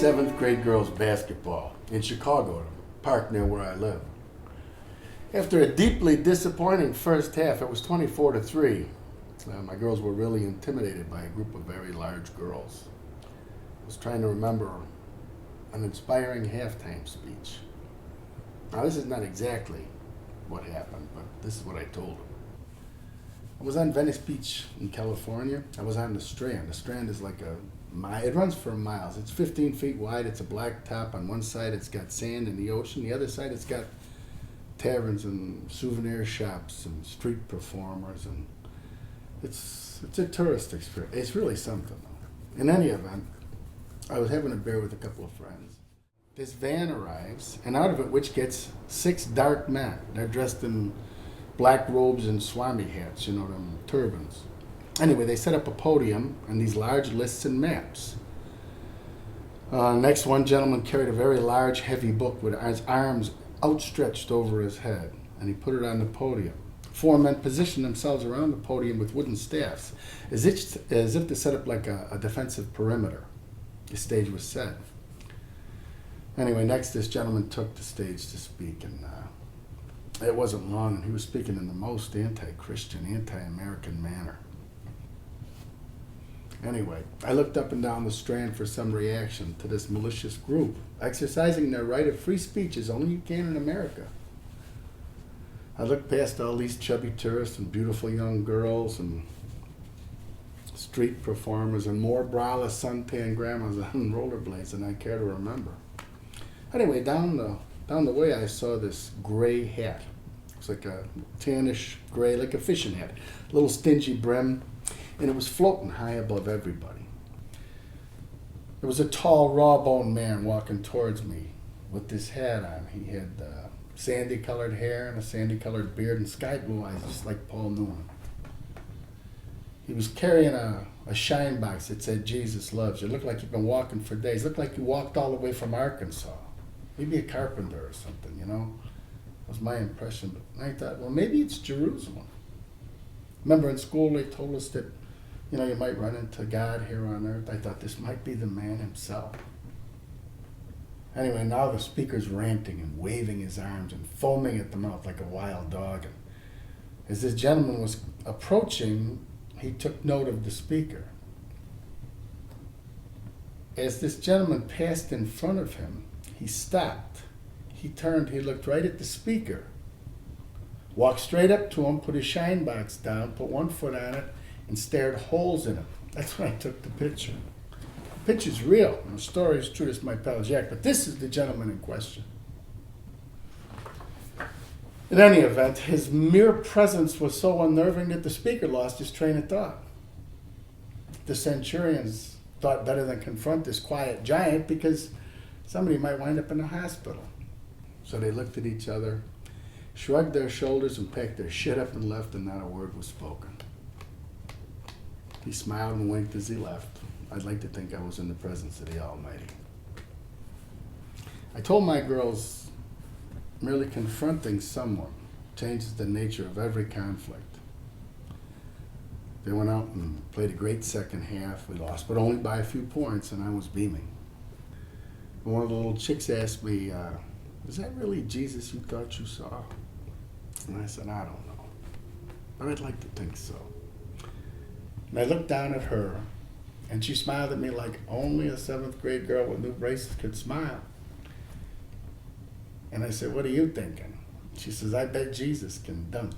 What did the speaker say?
seventh grade girls basketball in Chicago, a park near where I live. After a deeply disappointing first half, it was 24-3. My girls were really intimidated by a group of very large girls. I was trying to remember an inspiring halftime speech. Now, this is not exactly what happened, but this is what I told them. I was on Venice Beach in California. I was on the Strand. The Strand is like it runs for miles. It's 15 feet wide. It's a black top. On one side, it's got sand and the ocean. The other side, it's got taverns and souvenir shops and street performers. And it's a tourist experience. It's really something, though. In any event, I was having a beer with a couple of friends. This van arrives, and out of it, which gets 6 dark men. They're dressed in black robes and Swami hats, them turbans. Anyway, they set up a podium and these large lists and maps. Next, one gentleman carried a very large, heavy book with his arms outstretched over his head, and he put it on the podium. 4 men positioned themselves around the podium with wooden staffs, as if to set up like a defensive perimeter. The stage was set. Anyway, next, this gentleman took the stage to speak, and it wasn't long, and he was speaking in the most anti-Christian, anti-American manner. Anyway, I looked up and down the Strand for some reaction to this malicious group, exercising their right of free speech as only you can in America. I looked past all these chubby tourists and beautiful young girls and street performers and more braless suntan grandmas on rollerblades than I care to remember. Anyway, down the way I saw this gray hat. It was like a tannish gray, like a fishing hat, little stingy brim, and it was floating high above everybody. There was a tall, raw-boned man walking towards me with this hat on. He had sandy-colored hair and a sandy-colored beard and sky-blue eyes, just like Paul Newman. He was carrying a shine box that said, "Jesus loves you." It looked like he'd been walking for days. It looked like he walked all the way from Arkansas. Maybe a carpenter or something, That was my impression. But I thought, well, maybe it's Jerusalem. Remember in school they told us that, you might run into God here on earth. I thought this might be the man himself. Anyway, now the speaker's ranting and waving his arms and foaming at the mouth like a wild dog. And as this gentleman was approaching, he took note of the speaker. As this gentleman passed in front of him, he stopped. He turned, he looked right at the speaker, walked straight up to him, put his shine box down, put one foot on it, and stared holes in it. That's when I took the picture. The picture's real, and the story is true. This is my pal Jack, but this is the gentleman in question. In any event, his mere presence was so unnerving that the speaker lost his train of thought. The centurions thought better than confront this quiet giant because somebody might wind up in the hospital. So they looked at each other, shrugged their shoulders, and packed their shit up and left, and not a word was spoken. He smiled and winked as he left. I'd like to think I was in the presence of the Almighty. I told my girls, merely confronting someone changes the nature of every conflict. They went out and played a great second half. We lost, but only by a few points, and I was beaming. One of the little chicks asked me, "Is that really Jesus you thought you saw?" And I said, "I don't know, but I'd like to think so." And I looked down at her, and she smiled at me like only a 7th grade girl with new braces could smile. And I said, "What are you thinking?" She says, "I bet Jesus can dunk."